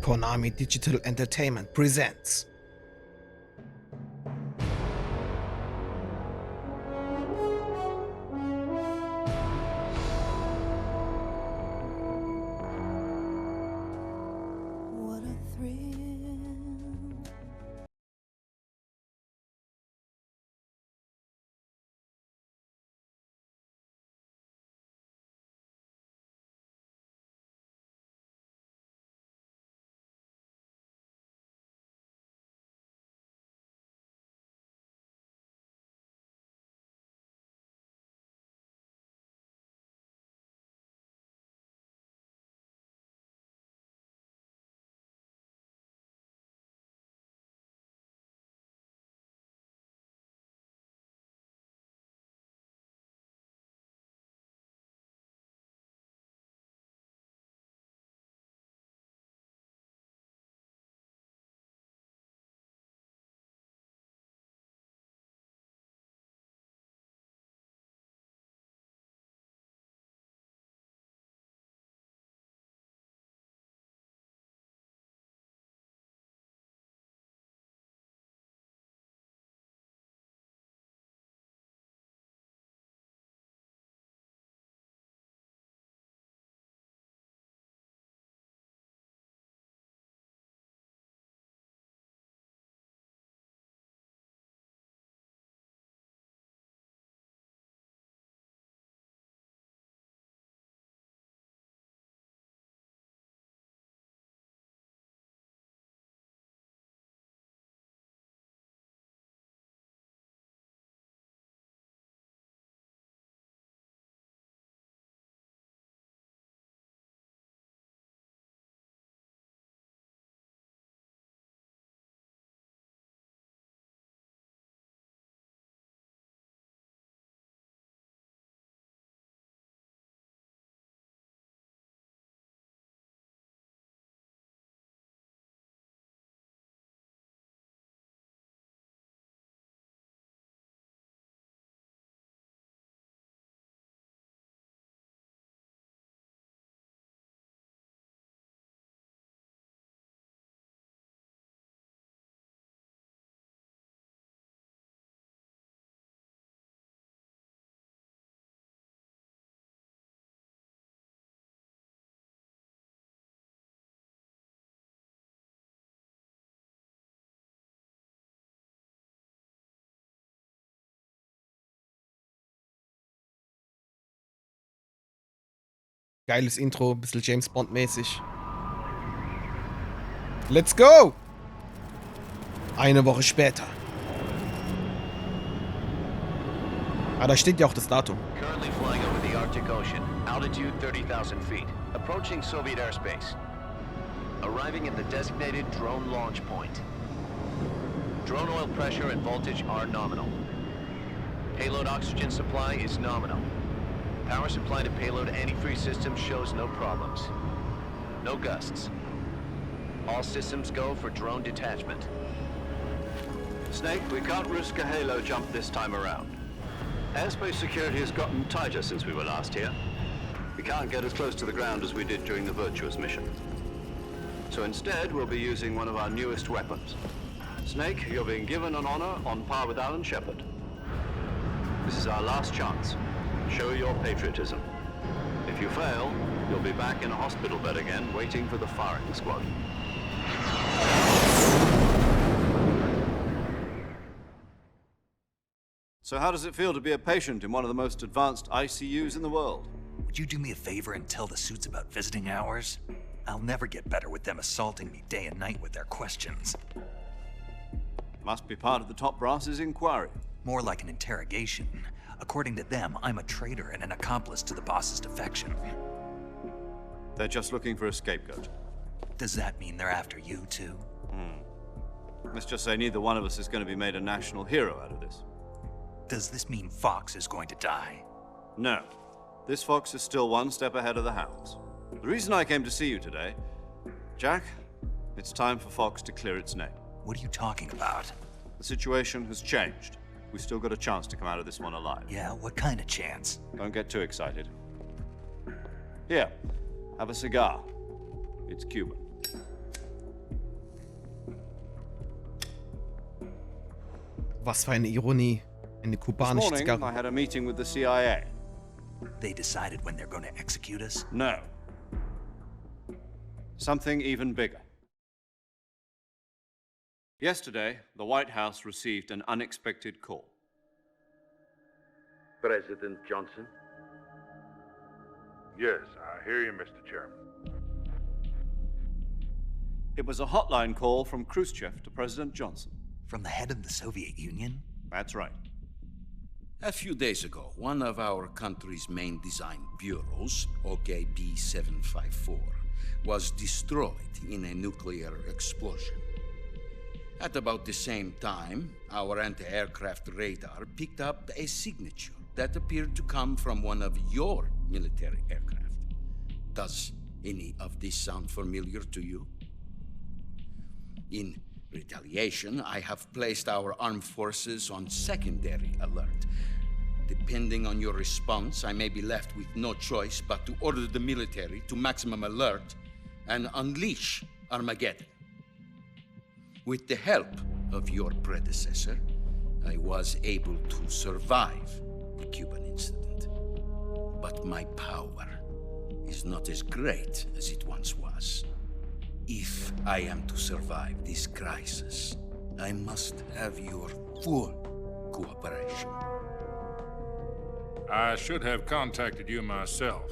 Konami Digital Entertainment presents. Geiles Intro, bisschen James Bond mäßig. Let's go! Eine Woche später. Ah, da steht ja auch das Datum. Currently flying over the Arctic Ocean, altitude 30,000 feet, approaching Soviet airspace. Arriving at the designated drone launch point. Drone oil pressure and voltage are nominal. Payload oxygen supply is nominal. Power supply to payload antifreeze system shows no problems. No gusts. All systems go for drone detachment. Snake, we can't risk a halo jump this time around. Airspace security has gotten tighter since we were last here. We can't get as close to the ground as we did during the Virtuous mission. So instead, we'll be using one of our newest weapons. Snake, you're being given an honor on par with Alan Shepard. This is our last chance. Show your patriotism. If you fail, you'll be back in a hospital bed again, waiting for the firing squad. So how does it feel to be a patient in one of the most advanced ICUs in the world? Would you do me a favor and tell the suits about visiting hours? I'll never get better with them assaulting me day and night with their questions. Must be part of the top brass's inquiry. More like an interrogation. According to them, I'm a traitor and an accomplice to the boss's defection. They're just looking for a scapegoat. Does that mean they're after you, too? Let's just say neither one of us is going to be made a national hero out of this. Does this mean Fox is going to die? No. This fox is still one step ahead of the hounds. The reason I came to see you today, Jack, it's time for Fox to clear its name. What are you talking about? The situation has changed. We still got a chance to come out of this one alive. Yeah, what kind of chance? Don't get too excited. Here, have a cigar. It's Cuban. Was für eine Ironie. Eine This kubanische morning, I Zigarre. had a meeting with the CIA. They decided when they're going to execute us? No. Something even bigger. Yesterday, the White House received an unexpected call. President Johnson? Yes, I hear you, Mr. Chairman. It was a hotline call from Khrushchev to President Johnson. From the head of the Soviet Union? That's right. A few days ago, one of our country's main design bureaus, OKB 754, was destroyed in a nuclear explosion. At about the same time, our anti-aircraft radar picked up a signature that appeared to come from one of your military aircraft. Does any of this sound familiar to you? In retaliation, I have placed our armed forces on secondary alert. Depending on your response, I may be left with no choice but to order the military to maximum alert and unleash Armageddon. With the help of your predecessor, I was able to survive the Cuban incident. But my power is not as great as it once was. If I am to survive this crisis, I must have your full cooperation. I should have contacted you myself.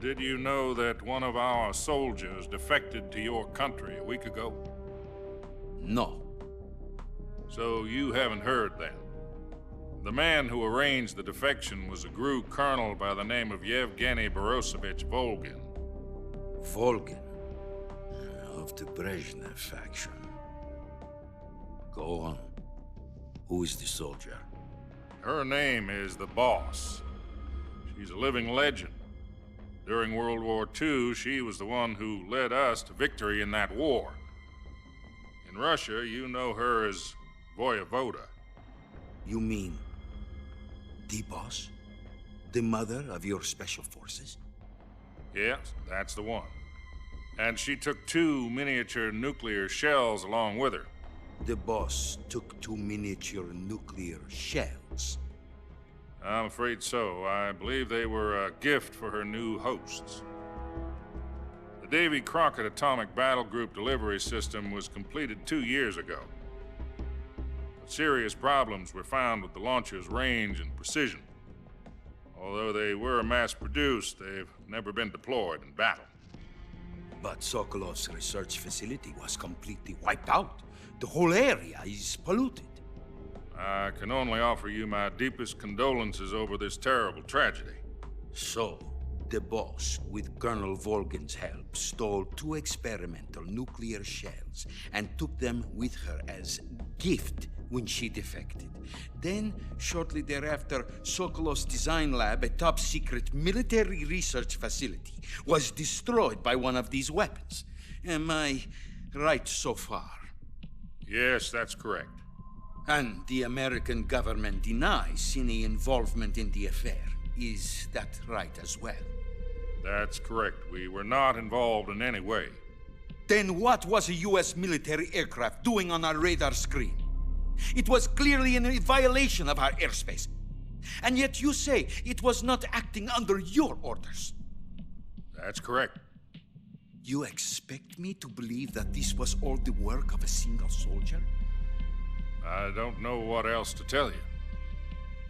Did you know that one of our soldiers defected to your country a week ago? No. So you haven't heard then. The man who arranged the defection was a GRU colonel by the name of Yevgeny Borosovich Volgin. Volgin, of the Brezhnev faction. Go on. Who is the soldier? Her name is the Boss. She's a living legend. During World War II, she was the one who led us to victory in that war. In Russia, you know her as Voyevoda. You mean the boss? The mother of your special forces? Yes, that's the one. And she took 2 miniature nuclear shells along with her. The boss took 2 miniature nuclear shells. I'm afraid so. I believe they were a gift for her new hosts. The Davy Crockett Atomic Battle Group delivery system was completed 2 years ago. But serious problems were found with the launcher's range and precision. Although they were mass-produced, they've never been deployed in battle. But Sokolov's research facility was completely wiped out. The whole area is polluted. I can only offer you my deepest condolences over this terrible tragedy. So, the boss, with Colonel Volgin's help, stole 2 experimental nuclear shells and took them with her as gift when she defected. Then, shortly thereafter, Sokolov's design lab, a top-secret military research facility, was destroyed by one of these weapons. Am I right so far? Yes, that's correct. And the American government denies any involvement in the affair. Is that right as well? That's correct. We were not involved in any way. Then what was a U.S. military aircraft doing on our radar screen? It was clearly in violation of our airspace. And yet you say it was not acting under your orders. That's correct. You expect me to believe that this was all the work of a single soldier? I don't know what else to tell you.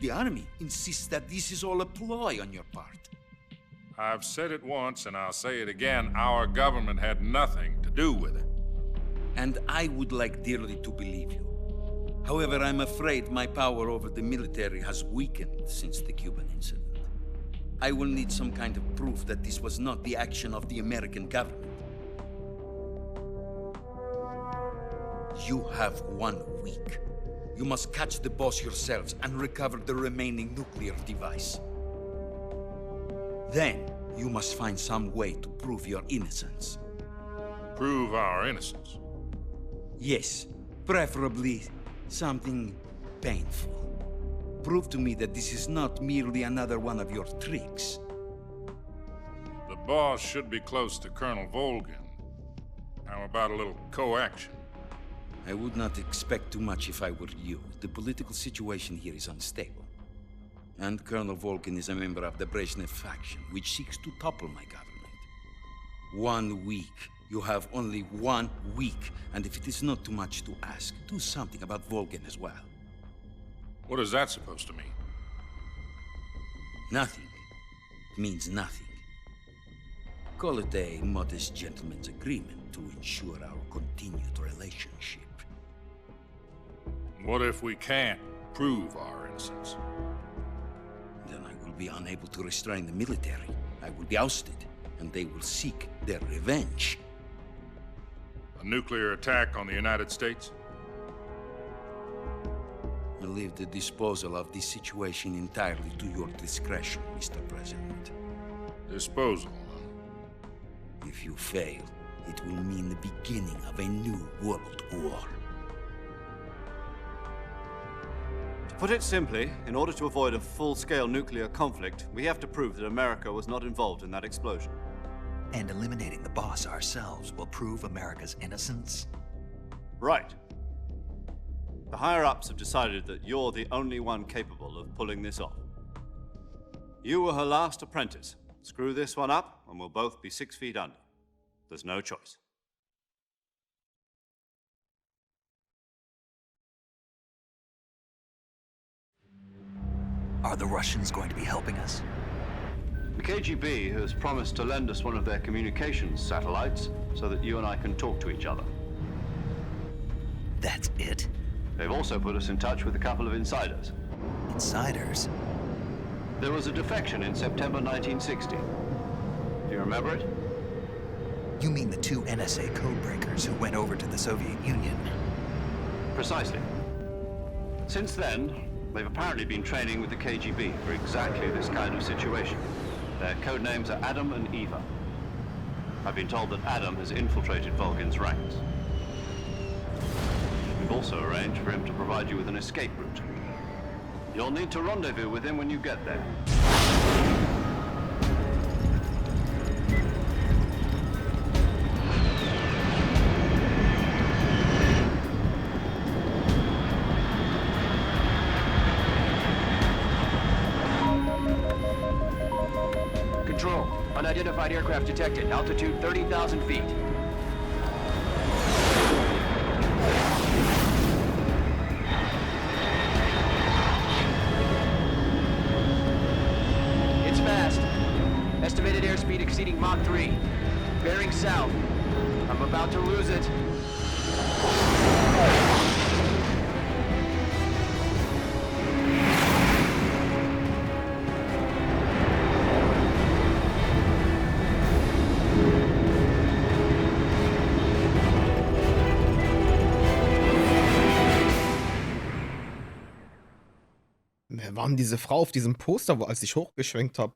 The Army insists that this is all a ploy on your part. I've said it once and I'll say it again. Our government had nothing to do with it. And I would like dearly to believe you. However, I'm afraid my power over the military has weakened since the Cuban incident. I will need some kind of proof that this was not the action of the American government. You have 1 week. You must catch the boss yourselves and recover the remaining nuclear device. Then, you must find some way to prove your innocence. Prove our innocence. Yes, preferably something painful. Prove to me that this is not merely another one of your tricks. The boss should be close to Colonel Volgin. How about a little co-action? I would not expect too much if I were you. The political situation here is unstable. And Colonel Volkin is a member of the Brezhnev faction, which seeks to topple my government. 1 week. You have only 1 week. And if it is not too much to ask, do something about Volkin as well. What is that supposed to mean? Nothing. It means nothing. Call it a modest gentleman's agreement to ensure our continued relationship. What if we can't prove our innocence? Then I will be unable to restrain the military. I will be ousted, and they will seek their revenge. A nuclear attack on the United States? I leave the disposal of this situation entirely to your discretion, Mr. President. Disposal, huh? If you fail, it will mean the beginning of a new world war. To put it simply, in order to avoid a full-scale nuclear conflict, we have to prove that America was not involved in that explosion. And eliminating the boss ourselves will prove America's innocence? Right. The higher-ups have decided that you're the only one capable of pulling this off. You were her last apprentice. Screw this one up, and we'll both be 6 feet under. There's no choice. Are the Russians going to be helping us? The KGB has promised to lend us one of their communications satellites so that you and I can talk to each other. That's it? They've also put us in touch with a couple of insiders. Insiders? There was a defection in September 1960. Do you remember it? You mean the 2 NSA codebreakers who went over to the Soviet Union? Precisely. Since then, they've apparently been training with the KGB for exactly this kind of situation. Their code names are Adam and Eva. I've been told that Adam has infiltrated Volgin's ranks. We've also arranged for him to provide you with an escape route. You'll need to rendezvous with him when you get there. Control. Unidentified aircraft detected. Altitude 30,000 feet. It's fast. Estimated airspeed exceeding Mach 3. Bearing south. I'm about to lose it. Wer war denn diese Frau auf diesem Poster, als ich hochgeschwenkt habe?